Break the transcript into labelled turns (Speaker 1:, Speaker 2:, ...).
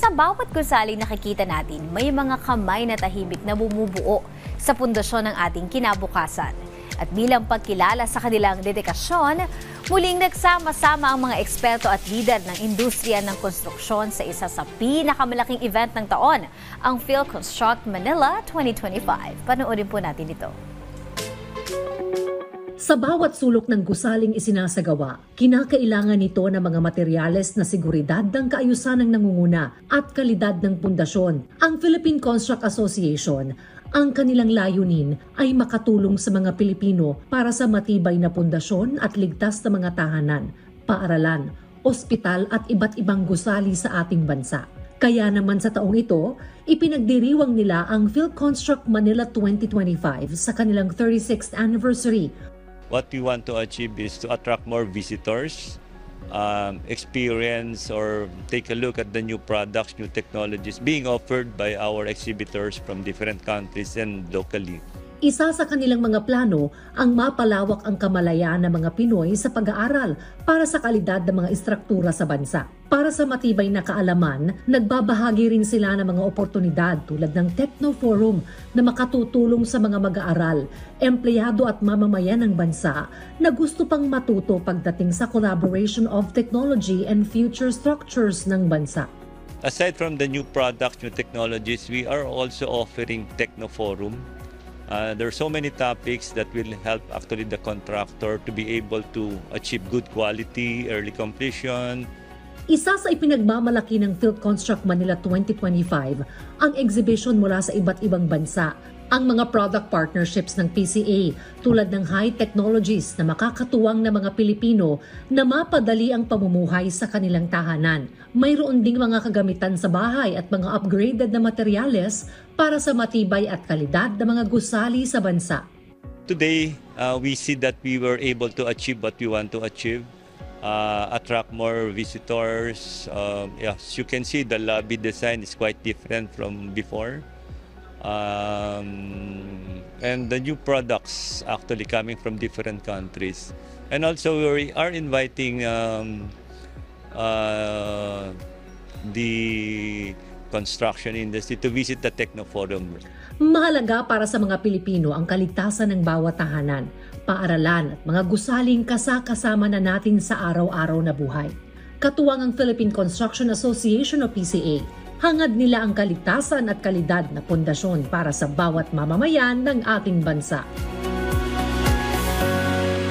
Speaker 1: Sa bawat gusaling nakikita natin, may mga kamay na tahimik na bumubuo sa pundasyon ng ating kinabukasan. At bilang pagkilala sa kanilang dedikasyon, muling nagsama-sama ang mga eksperto at lider ng industriya ng konstruksyon sa isa sa pinakamalaking event ng taon, ang PhilConstruct Manila 2025. Panoorin po natin ito.
Speaker 2: Sa bawat sulok ng gusaling isinasagawa, kinakailangan nito ng mga materyales na seguridad ng kaayusan ng nangunguna at kalidad ng pundasyon. Ang Philippine Construct Association, ang kanilang layunin ay makatulong sa mga Pilipino para sa matibay na pundasyon at ligtas na mga tahanan, paaralan, ospital at iba't ibang gusali sa ating bansa. Kaya naman sa taong ito, ipinagdiriwang nila ang PhilConstruct Manila 2025 sa kanilang 36th anniversary.
Speaker 3: What we want to achieve is to attract more visitors, experience or take a look at the new products, new technologies being offered by our exhibitors from different countries and locally.
Speaker 2: Isa sa kanilang mga plano ang mapalawak ang kamalayan ng mga Pinoy sa pag-aaral para sa kalidad ng mga istruktura sa bansa. Para sa matibay na kaalaman, nagbabahagi rin sila ng mga oportunidad tulad ng Techno Forum na makatutulong sa mga mag-aaral, empleyado at mamamayan ng bansa na gusto pang matuto pagdating sa collaboration of technology and future structures ng bansa.
Speaker 3: Aside from the new products, new technologies, we are also offering Techno Forum. There are so many topics that will help actually the contractor to be able to achieve good quality, early completion.
Speaker 2: Isa sa ipinagmamalaki ng PhilConstruct Manila 2025 ang exhibition mula sa iba't ibang bansa. Ang mga product partnerships ng PCA tulad ng high technologies na makakatuwang ng mga Pilipino na mapadali ang pamumuhay sa kanilang tahanan. Mayroon ding mga kagamitan sa bahay at mga upgraded na materyales para sa matibay at kalidad ng mga gusali sa bansa.
Speaker 3: Today, we see that we were able to achieve what we want to achieve. Attract more visitors. As you can see, the lobby design is quite different from before. And the new products actually coming from different countries. And also we are inviting the construction industry to visit the Techno Forum.
Speaker 2: Mahalaga para sa mga Pilipino ang kaligtasan ng bawat tahanan, paaralan at mga gusaling kasama na natin sa araw-araw na buhay. Katuwang ang Philippine Construction Association o PCA, hangad nila ang kaligtasan at kalidad na pundasyon para sa bawat mamamayan ng ating bansa.